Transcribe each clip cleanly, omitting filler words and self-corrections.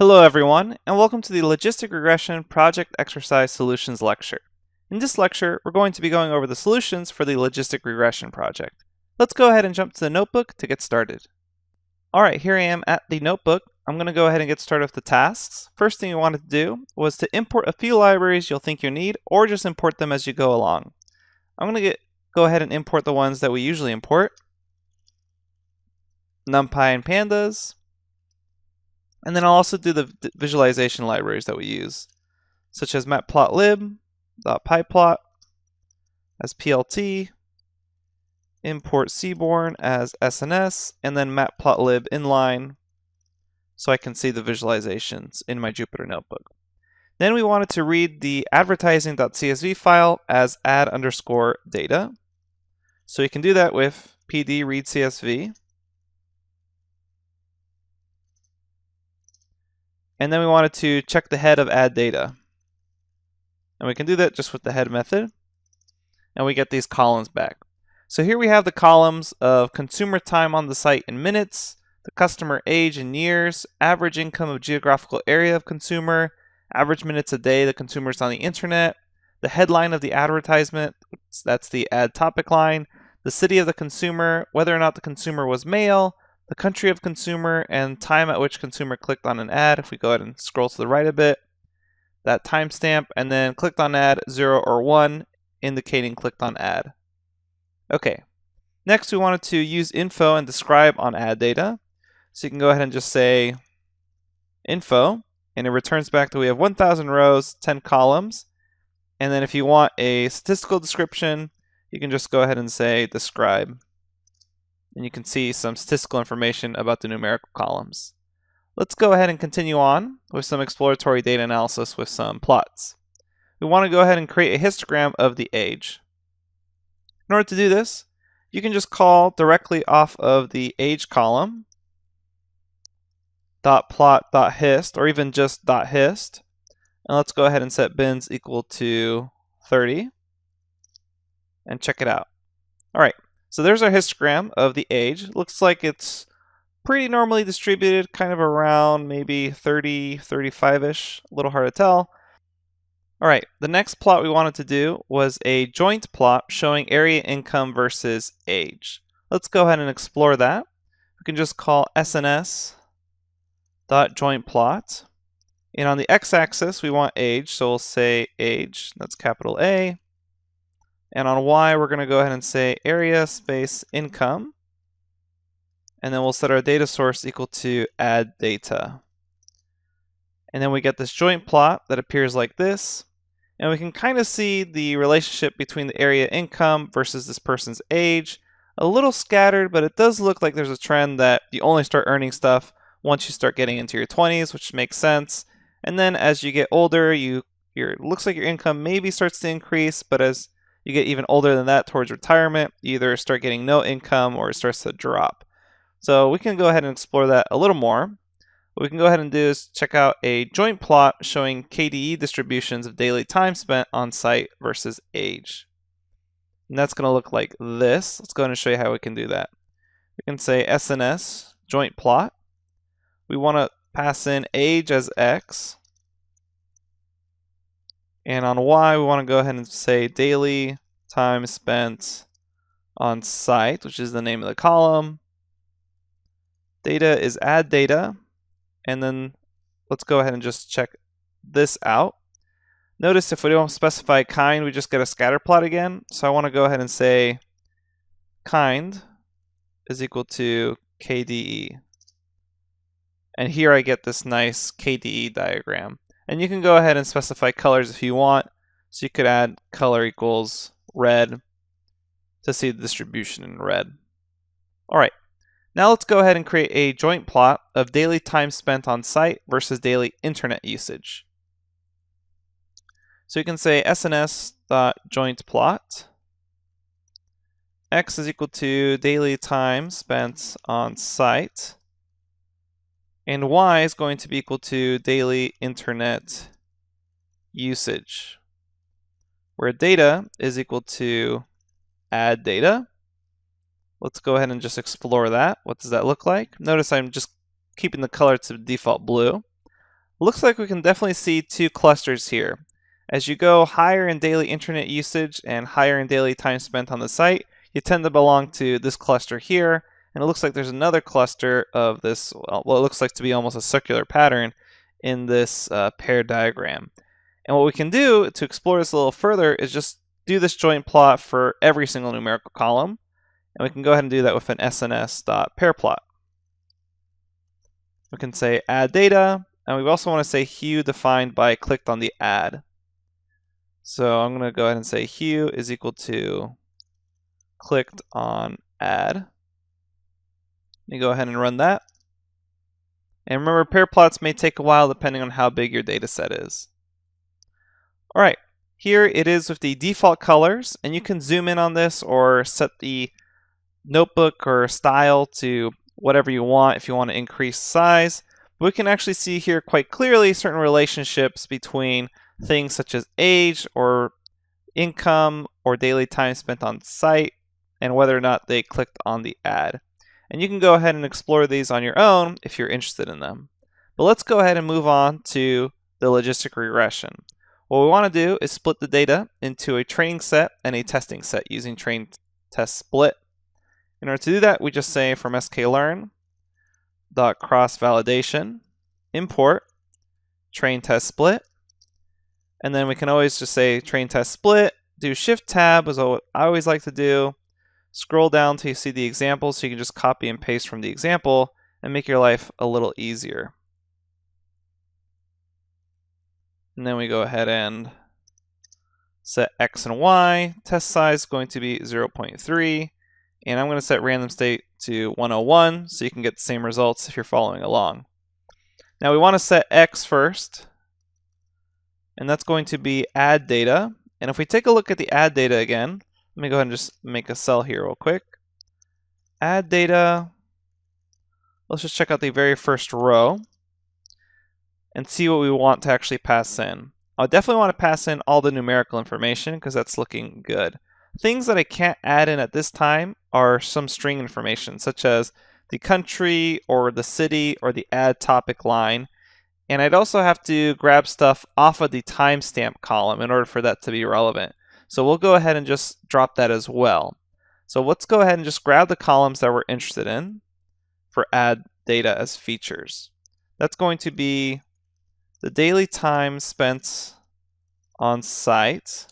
Hello everyone, and welcome to the Logistic Regression Project Exercise Solutions lecture. In this lecture, we're going to be going over the solutions for the Logistic Regression project. Let's go ahead and jump to the notebook to get started. Alright, here I am at the notebook. I'm going to go ahead and get started with the tasks. First thing I wanted to do was to import a few libraries you'll think you need, or just import them as you go along. I'm going to go ahead and import the ones that we usually import. NumPy and Pandas. And then I'll also do the visualization libraries that we use, such as matplotlib, .pyplot as plt, import seaborn as SNS, and then matplotlib inline so I can see the visualizations in my Jupyter notebook. Then we wanted to read the advertising.csv file as add_data. So you can do that with pd read CSV. And then we wanted to check the head of add data. And we can do that just with the head method. And we get these columns back. So here we have the columns of consumer time on the site in minutes, the customer age in years, average income of geographical area of consumer, average minutes a day the consumer's on the internet, the headline of the advertisement, that's the ad topic line, the city of the consumer, whether or not the consumer was male, the country of consumer, and time at which consumer clicked on an ad. If we go ahead and scroll to the right a bit, that timestamp, and then clicked on ad 0 or 1, indicating clicked on ad. Okay, next we wanted to use info and describe on ad data. So you can go ahead and just say info, and it returns back that we have 1,000 rows, 10 columns. And then if you want a statistical description, you can just go ahead and say describe. And you can see some statistical information about the numerical columns. Let's go ahead and continue on with some exploratory data analysis with some plots. We want to go ahead and create a histogram of the age. In order to do this, you can just call directly off of the age column .plot.hist, or even just .hist. And let's go ahead and set bins equal to 30 and check it out. All right. So there's our histogram of the age. Looks like it's pretty normally distributed, kind of around maybe 30, 35-ish, a little hard to tell. All right, the next plot we wanted to do was a joint plot showing area income versus age. Let's go ahead and explore that. We can just call sns.jointPlot. And on the x-axis, we want age, so we'll say age, that's capital A. And on Y, we're going to go ahead and say area space income. And then we'll set our data source equal to add data. And then we get this joint plot that appears like this. And we can kind of see the relationship between the area income versus this person's age. A little scattered, but it does look like there's a trend that you only start earning stuff once you start getting into your 20s, which makes sense. And then as you get older, it looks like your income maybe starts to increase, but as you get even older than that towards retirement, you either start getting no income or it starts to drop. So we can go ahead and explore that a little more. What we can go ahead and do is check out a joint plot showing KDE distributions of daily time spent on site versus age. And that's going to look like this. Let's go ahead and show you how we can do that. We can say SNS joint plot. We want to pass in age as X. And on Y, we want to go ahead and say daily time spent on site, which is the name of the column. Data is add data. And then let's go ahead and just check this out. Notice if we don't specify kind, we just get a scatter plot again. So I want to go ahead and say kind is equal to KDE. And here I get this nice KDE diagram. And you can go ahead and specify colors if you want. So you could add color equals red to see the distribution in red. All right, now let's go ahead and create a joint plot of daily time spent on site versus daily internet usage. So you can say sns.jointPlot. X is equal to daily time spent on site. And Y is going to be equal to daily internet usage, where data is equal to add data. Let's go ahead and just explore that. What does that look like? Notice I'm just keeping the color to default blue. Looks like we can definitely see two clusters here. As you go higher in daily internet usage and higher in daily time spent on the site, you tend to belong to this cluster here, and it looks like there's another cluster of this, well, what looks like to be almost a circular pattern in this pair diagram. And what we can do to explore this a little further is just do this joint plot for every single numerical column, and we can go ahead and do that with an sns.pairplot. We can say add data, and we also want to say hue defined by clicked on the add. So I'm going to go ahead and say hue is equal to clicked on add. Let me go ahead and run that. And remember, pair plots may take a while depending on how big your data set is. All right, here it is with the default colors, and you can zoom in on this or set the notebook or style to whatever you want if you want to increase size. But we can actually see here quite clearly certain relationships between things such as age or income or daily time spent on site and whether or not they clicked on the ad. And you can go ahead and explore these on your own if you're interested in them. But let's go ahead and move on to the logistic regression. What we want to do is split the data into a training set and a testing set using train test split. In order to do that, we just say from sklearn cross validation import train test split, and then we can always just say train test split, do shift tab is what I always like to do, scroll down till you see the example so you can just copy and paste from the example and make your life a little easier. And then we go ahead and set X and Y, test size is going to be 0.3, and I'm going to set random state to 101 so you can get the same results if you're following along. Now we want to set X first, and that's going to be add data. And if we take a look at the add data again, let me go ahead and just make a cell here real quick. Add data, let's just check out the very first row and see what we want to actually pass in. I'll definitely want to pass in all the numerical information because that's looking good. Things that I can't add in at this time are some string information, such as the country or the city or the add topic line. And I'd also have to grab stuff off of the timestamp column in order for that to be relevant. So we'll go ahead and just drop that as well. So let's go ahead and just grab the columns that we're interested in for add data as features. That's going to be the daily time spent on site.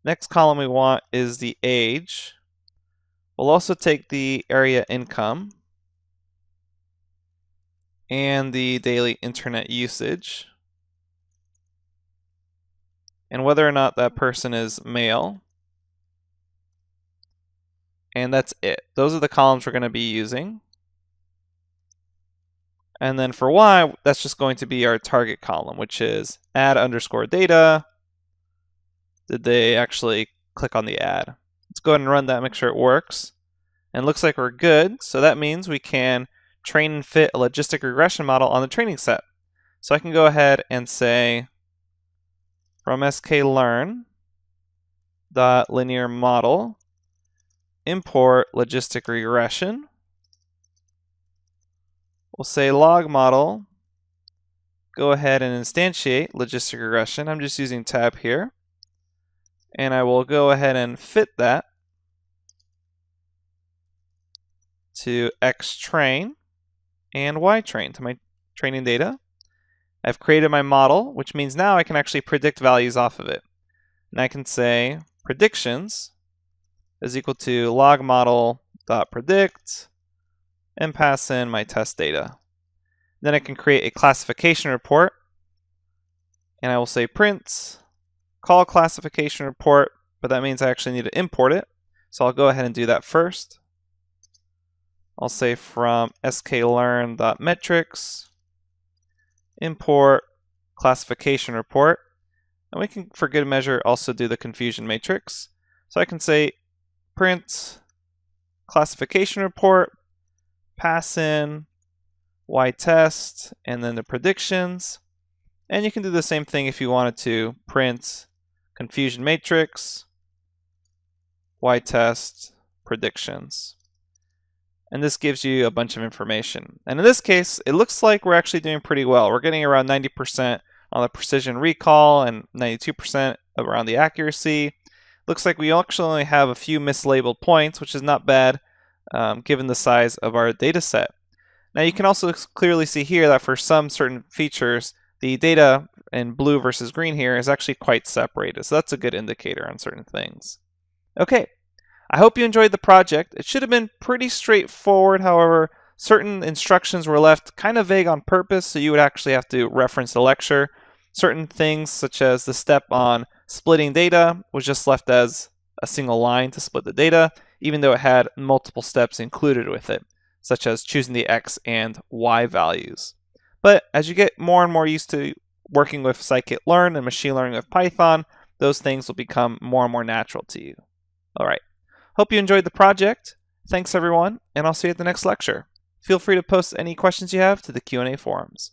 Next column we want is the age. We'll also take the area income and the daily internet usage and whether or not that person is male. And that's it. Those are the columns we're going to be using. And then for Y, that's just going to be our target column, which is add underscore data. Did they actually click on the ad? Let's go ahead and run that, make sure it works. And it looks like we're good. So that means we can train and fit a logistic regression model on the training set. So I can go ahead and say from sklearn linear model import logistic regression. We'll say log model, go ahead and instantiate logistic regression. I'm just using tab here. And I will go ahead and fit that to xtrain and ytrain to my training data. I've created my model, which means now I can actually predict values off of it. And I can say predictions is equal to log model.predict and pass in my test data. Then I can create a classification report, and I will say print call classification report, but that means I actually need to import it. So I'll go ahead and do that first. I'll say from sklearn.metrics import classification report, and we can, for good measure, also do the confusion matrix. So I can say print classification report, pass in ytest, and then the predictions. And you can do the same thing if you wanted to print confusion matrix, ytest, predictions. and this gives you a bunch of information. And in this case, it looks like we're actually doing pretty well. We're getting around 90% on the precision recall and 92% around the accuracy. Looks like we actually only have a few mislabeled points, which is not bad given the size of our data set. Now you can also clearly see here that for some certain features, the data in blue versus green here is actually quite separated. So that's a good indicator on certain things. Okay, I hope you enjoyed the project. It should have been pretty straightforward. However, certain instructions were left kind of vague on purpose, so you would actually have to reference the lecture. Certain things, such as the step on splitting data, was just left as a single line to split the data, even though it had multiple steps included with it, such as choosing the X and Y values. But as you get more and more used to working with scikit-learn and machine learning with Python, those things will become more and more natural to you. All right. Hope you enjoyed the project. Thanks everyone, and I'll see you at the next lecture. Feel free to post any questions you have to the Q&A forums.